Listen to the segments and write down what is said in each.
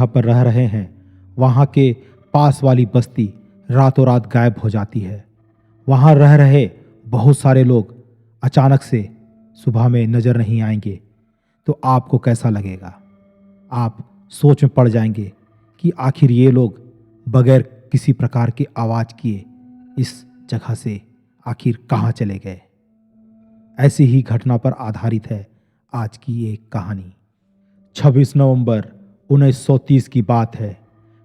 जगह पर रह रहे हैं वहाँ के पास वाली बस्ती रातों रात गायब हो जाती है। वहाँ रह रहे बहुत सारे लोग अचानक से सुबह में नज़र नहीं आएंगे तो आपको कैसा लगेगा? आप सोच में पड़ जाएंगे कि आखिर ये लोग बगैर किसी प्रकार की आवाज़ किए इस जगह से आखिर कहाँ चले गए। ऐसी ही घटना पर आधारित है आज की ये कहानी। 26 नवंबर 1930 की बात है।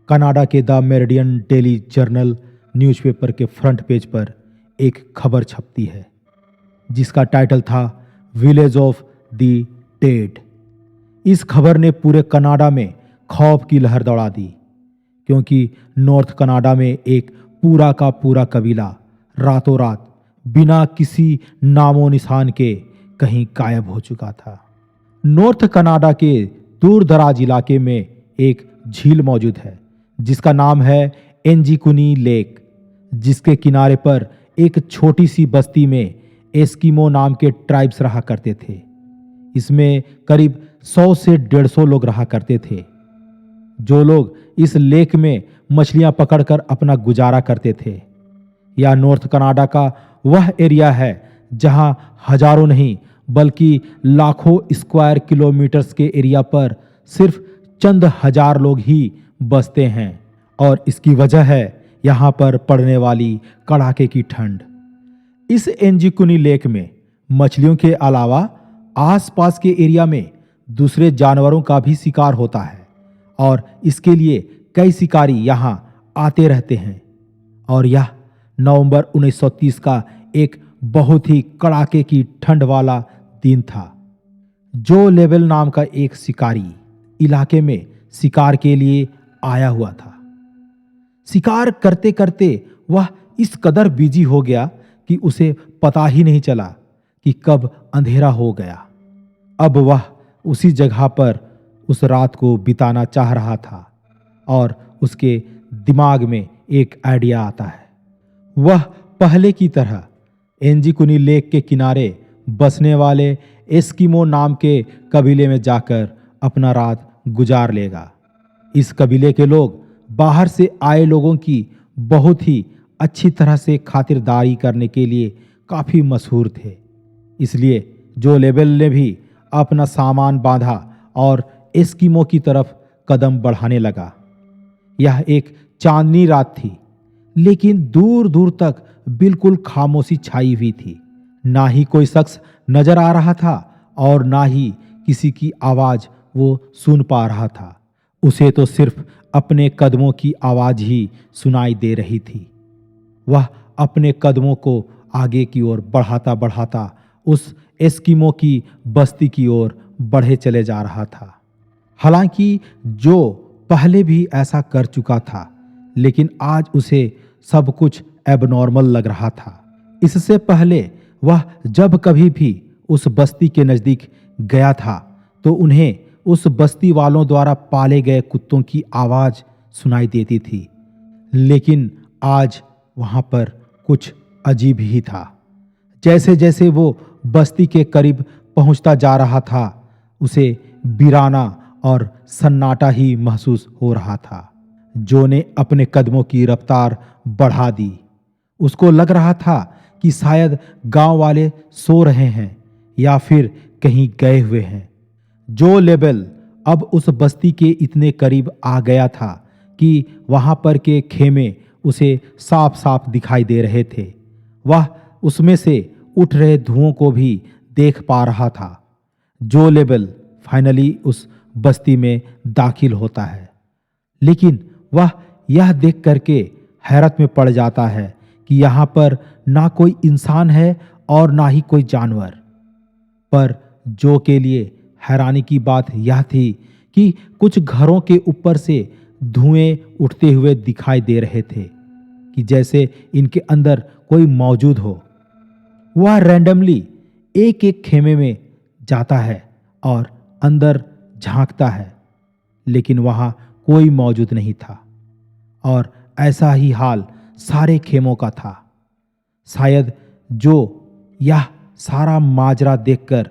कनाडा के the meridian daily journal newspaper के फ्रंट पेज पर एक खबर छपती है जिसका टाइटल था विलेज ऑफ द डेड। इस खबर ने पूरे कनाडा में खौफ की लहर दौड़ा दी क्योंकि नॉर्थ कनाडा में एक पूरा का पूरा कबीला रातों रात बिना किसी नामो निशान के कहीं गायब हो चुका था। नॉर्थ कनाडा के दूर दराज इलाके में एक झील मौजूद है जिसका नाम है एंजिकुनी लेक, जिसके किनारे पर एक छोटी सी बस्ती में एस्किमो नाम के ट्राइब्स रहा करते थे। इसमें करीब 100 से 150 लोग रहा करते थे जो लोग इस लेक में मछलियां पकड़कर अपना गुजारा करते थे। यह नॉर्थ कनाडा का वह एरिया है जहां हजारों नहीं बल्कि लाखों स्क्वायर किलोमीटर्स के एरिया पर सिर्फ चंद हजार लोग ही बसते हैं और इसकी वजह है यहाँ पर पड़ने वाली कड़ाके की ठंड। इस एंजिकुनी लेक में मछलियों के अलावा आसपास के एरिया में दूसरे जानवरों का भी शिकार होता है और इसके लिए कई शिकारी यहाँ आते रहते हैं। और यह नवंबर 1930 का एक बहुत ही कड़ाके की ठंड वाला दिन था। जो लेबल नाम का एक शिकारी इलाके में शिकार के लिए आया हुआ था। शिकार करते करते वह इस कदर बिजी हो गया कि उसे पता ही नहीं चला कि कब अंधेरा हो गया। अब वह उसी जगह पर उस रात को बिताना चाह रहा था और उसके दिमाग में एक आइडिया आता है। वह पहले की तरह एंजिकुनी लेक के किनारे बसने वाले एस्किमो नाम के कबीले में जाकर अपना रात गुजार लेगा। इस कबीले के लोग बाहर से आए लोगों की बहुत ही अच्छी तरह से खातिरदारी करने के लिए काफ़ी मशहूर थे। इसलिए जो लेबल ने भी अपना सामान बांधा और एस्किमो की तरफ कदम बढ़ाने लगा। यह एक चांदनी रात थी लेकिन दूर दूर तक बिल्कुल खामोशी छाई हुई थी। ना ही कोई शख्स नजर आ रहा था और ना ही किसी की आवाज वो सुन पा रहा था। उसे तो सिर्फ अपने कदमों की आवाज ही सुनाई दे रही थी। वह अपने कदमों को आगे की ओर बढ़ाता बढ़ाता उस एस्किमो की बस्ती की ओर बढ़े चले जा रहा था। हालांकि जो पहले भी ऐसा कर चुका था लेकिन आज उसे सब कुछ एबनॉर्मल लग रहा था। इससे पहले वह जब कभी भी उस बस्ती के नज़दीक गया था तो उन्हें उस बस्ती वालों द्वारा पाले गए कुत्तों की आवाज़ सुनाई देती थी, लेकिन आज वहाँ पर कुछ अजीब ही था। जैसे जैसे वो बस्ती के करीब पहुँचता जा रहा था उसे वीराना और सन्नाटा ही महसूस हो रहा था। जो ने अपने कदमों की रफ्तार बढ़ा दी। उसको लग रहा था कि शायद गांव वाले सो रहे हैं या फिर कहीं गए हुए हैं। जो लेबल अब उस बस्ती के इतने करीब आ गया था कि वहां पर के खेमे उसे साफ साफ दिखाई दे रहे थे। वह उसमें से उठ रहे धुओं को भी देख पा रहा था। जो लेबल फाइनली उस बस्ती में दाखिल होता है, लेकिन वह यह देख करके हैरत में पड़ जाता है कि यहाँ पर ना कोई इंसान है और ना ही कोई जानवर। पर जो के लिए हैरानी की बात यह थी कि कुछ घरों के ऊपर से धुएं उठते हुए दिखाई दे रहे थे कि जैसे इनके अंदर कोई मौजूद हो। वह रैंडमली एक एक खेमे में जाता है और अंदर झांकता है, लेकिन वहाँ कोई मौजूद नहीं था। और ऐसा ही हाल सारे खेमों का था। शायद जो यह सारा माजरा देखकर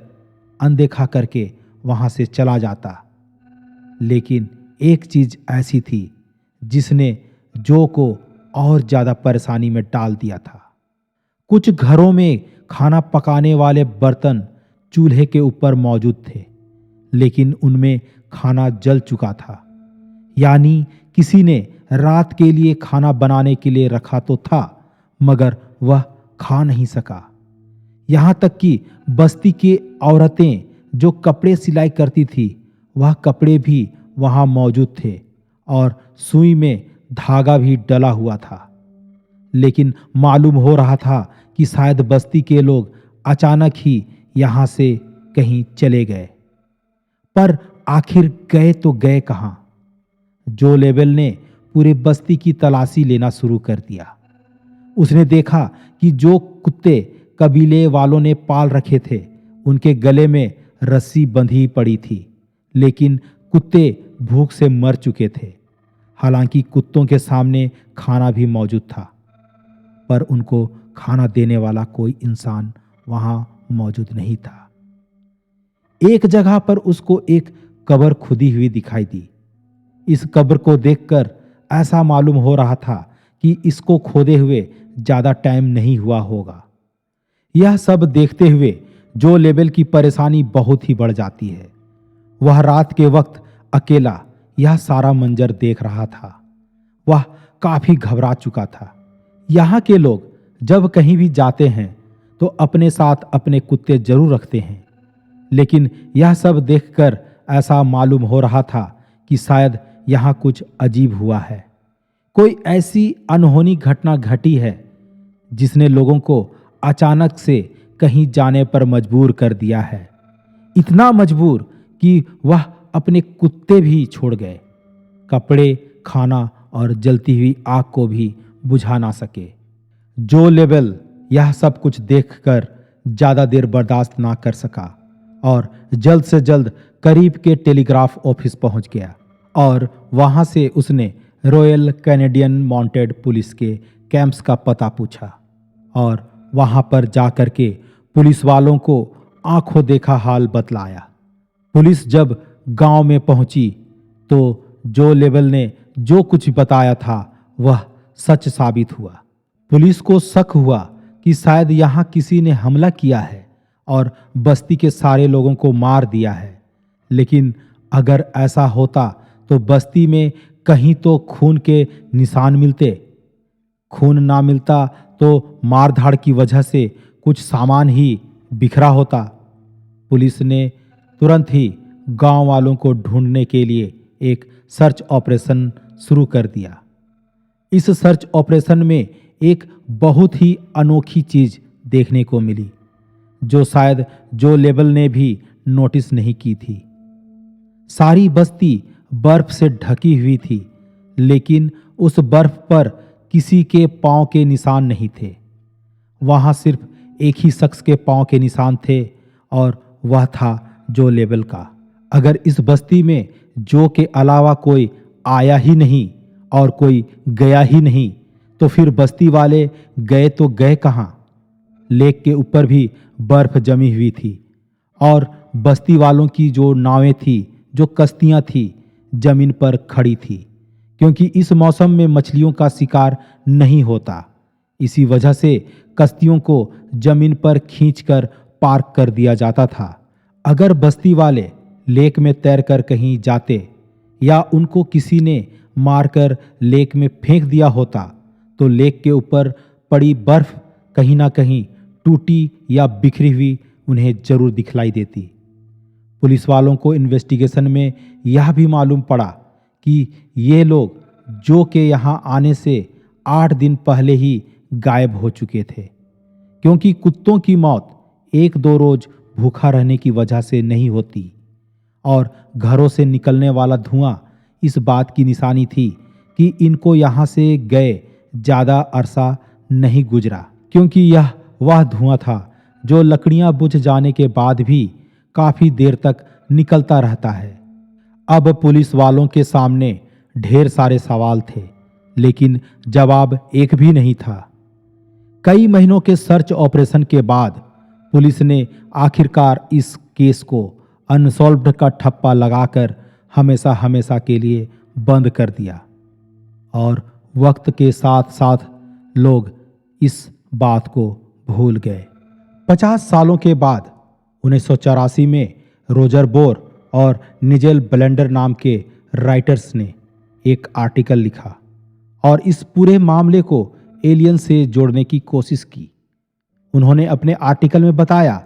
अनदेखा करके वहां से चला जाता, लेकिन एक चीज ऐसी थी जिसने जो को और ज्यादा परेशानी में डाल दिया था। कुछ घरों में खाना पकाने वाले बर्तन चूल्हे के ऊपर मौजूद थे, लेकिन उनमें खाना जल चुका था। यानी किसी ने रात के लिए खाना बनाने के लिए रखा तो था, मगर वह खा नहीं सका। यहाँ तक कि बस्ती की औरतें जो कपड़े सिलाई करती थी, वह कपड़े भी वहाँ मौजूद थे और सुई में धागा भी डला हुआ था। लेकिन मालूम हो रहा था कि शायद बस्ती के लोग अचानक ही यहाँ से कहीं चले गए। पर आखिर गए तो गए कहाँ? जो लेबल ने पूरे बस्ती की तलाशी लेना शुरू कर दिया। उसने देखा कि जो कुत्ते कबीले वालों ने पाल रखे थे, उनके गले में रस्सी बंधी पड़ी थी, लेकिन कुत्ते भूख से मर चुके थे। हालांकि कुत्तों के सामने खाना भी मौजूद था, पर उनको खाना देने वाला कोई इंसान वहां मौजूद नहीं था। एक जगह पर उसको एक कब्र खुदी हुई दिखाई दी। इस कब्र को देखकर ऐसा मालूम हो रहा था कि इसको खोदे हुए ज्यादा टाइम नहीं हुआ होगा। यह सब देखते हुए जो लेबल की परेशानी बहुत ही बढ़ जाती है। वह रात के वक्त अकेला यह सारा मंजर देख रहा था। वह काफी घबरा चुका था। यहाँ के लोग जब कहीं भी जाते हैं तो अपने साथ अपने कुत्ते जरूर रखते हैं, लेकिन यह सब देखकर ऐसा मालूम हो रहा था कि शायद यहाँ कुछ अजीब हुआ है। कोई ऐसी अनहोनी घटना घटी है जिसने लोगों को अचानक से कहीं जाने पर मजबूर कर दिया है। इतना मजबूर कि वह अपने कुत्ते भी छोड़ गए, कपड़े, खाना और जलती हुई आग को भी बुझा ना सके। जो लेबल यह सब कुछ देखकर ज्यादा देर बर्दाश्त ना कर सका और जल्द से जल्द करीब के टेलीग्राफ ऑफिस पहुंच गया और वहां से उसने रॉयल कैनेडियन माउंटेड पुलिस के कैंप्स का पता पूछा और वहां पर जाकर के पुलिस वालों को आंखों देखा हाल बतलाया। पुलिस जब गांव में पहुंची तो जो लेबल ने जो कुछ बताया था वह सच साबित हुआ। पुलिस को शक हुआ कि शायद यहाँ किसी ने हमला किया है और बस्ती के सारे लोगों को मार दिया है। लेकिन अगर ऐसा होता तो बस्ती में कहीं तो खून के निशान मिलते। खून ना मिलता तो मारधाड़ की वजह से कुछ सामान ही बिखरा होता। पुलिस ने तुरंत ही गांव वालों को ढूंढने के लिए एक सर्च ऑपरेशन शुरू कर दिया। इस सर्च ऑपरेशन में एक बहुत ही अनोखी चीज देखने को मिली जो शायद जो लेबल ने भी नोटिस नहीं की थी। सारी बस्ती बर्फ से ढकी हुई थी, लेकिन उस बर्फ पर किसी के पांव के निशान नहीं थे। वहां सिर्फ एक ही शख्स के पांव के निशान थे और वह था जो लेबल का। अगर इस बस्ती में जो के अलावा कोई आया ही नहीं और कोई गया ही नहीं, तो फिर बस्ती वाले गए तो गए कहाँ? लेक के ऊपर भी बर्फ जमी हुई थी और बस्ती वालों की जो नावें थी, जो कश्तियां थी, जमीन पर खड़ी थी, क्योंकि इस मौसम में मछलियों का शिकार नहीं होता। इसी वजह से कश्तियों को जमीन पर खींचकर पार्क कर दिया जाता था। अगर बस्ती वाले लेक में तैरकर कहीं जाते या उनको किसी ने मारकर लेक में फेंक दिया होता तो लेक के ऊपर पड़ी बर्फ कहीं ना कहीं टूटी या बिखरी हुई उन्हें जरूर दिखलाई देती। पुलिस वालों को इन्वेस्टिगेशन में यह भी मालूम पड़ा कि ये लोग जो के यहाँ आने से 8 दिन पहले ही गायब हो चुके थे, क्योंकि कुत्तों की मौत 1-2 रोज भूखा रहने की वजह से नहीं होती और घरों से निकलने वाला धुआं इस बात की निशानी थी कि इनको यहाँ से गए ज़्यादा अरसा नहीं गुजरा, क्योंकि यह वह धुआं था जो लकड़ियाँ बुझ जाने के बाद भी काफ़ी देर तक निकलता रहता है। अब पुलिस वालों के सामने ढेर सारे सवाल थे, लेकिन जवाब एक भी नहीं था। कई महीनों के सर्च ऑपरेशन के बाद पुलिस ने आखिरकार इस केस को अनसॉल्व्ड का ठप्पा लगाकर हमेशा हमेशा के लिए बंद कर दिया। और वक्त के साथ साथ लोग इस बात को भूल गए। 50 सालों के बाद 1984 में रोजर बोर और निजेल ब्लेंडर नाम के राइटर्स ने एक आर्टिकल लिखा और इस पूरे मामले को एलियन से जोड़ने की कोशिश की। उन्होंने अपने आर्टिकल में बताया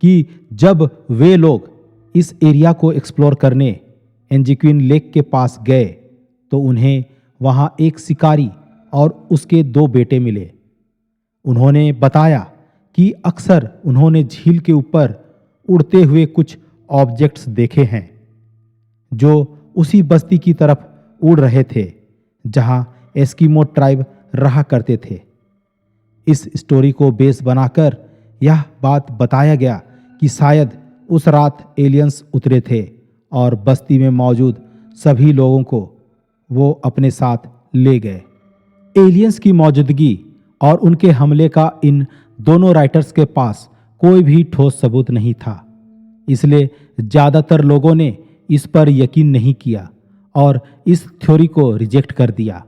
कि जब वे लोग इस एरिया को एक्सप्लोर करने एंजीक्विन लेक के पास गए तो उन्हें वहां एक शिकारी और उसके 2 बेटे मिले। उन्होंने बताया कि अक्सर उन्होंने झील के ऊपर उड़ते हुए कुछ ऑब्जेक्ट्स देखे हैं जो उसी बस्ती की तरफ उड़ रहे थे जहां एस्किमो ट्राइब रहा करते थे। इस स्टोरी को बेस बनाकर यह बात बताया गया कि शायद उस रात एलियंस उतरे थे और बस्ती में मौजूद सभी लोगों को वो अपने साथ ले गए। एलियंस की मौजूदगी और उनके हमले का इन दोनों राइटर्स के पास कोई भी ठोस सबूत नहीं था, इसलिए ज़्यादातर लोगों ने इस पर यकीन नहीं किया और इस थ्योरी को रिजेक्ट कर दिया।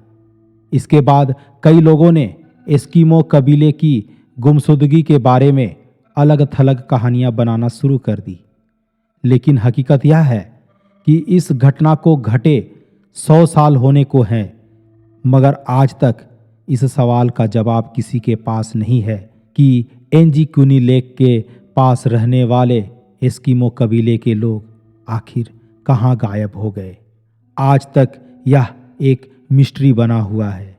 इसके बाद कई लोगों ने एस्किमो कबीले की गुमशुदगी के बारे में अलग थलग कहानियां बनाना शुरू कर दी। लेकिन हकीकत यह है कि इस घटना को घटे 100 साल होने को हैं, मगर आज तक इस सवाल का जवाब किसी के पास नहीं है कि एंजीक्विनी लेक के पास रहने वाले एस्किमो कबीले के लोग आखिर कहाँ गायब हो गए। आज तक यह एक मिस्ट्री बना हुआ है।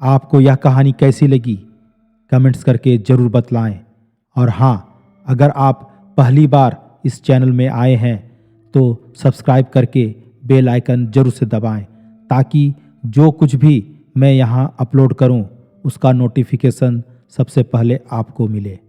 आपको यह कहानी कैसी लगी कमेंट्स करके ज़रूर बतलाएं। और हाँ, अगर आप पहली बार इस चैनल में आए हैं तो सब्सक्राइब करके बेल आइकन जरूर से दबाएं ताकि जो कुछ भी मैं यहाँ अपलोड करूँ उसका नोटिफिकेशन सबसे पहले आपको मिले।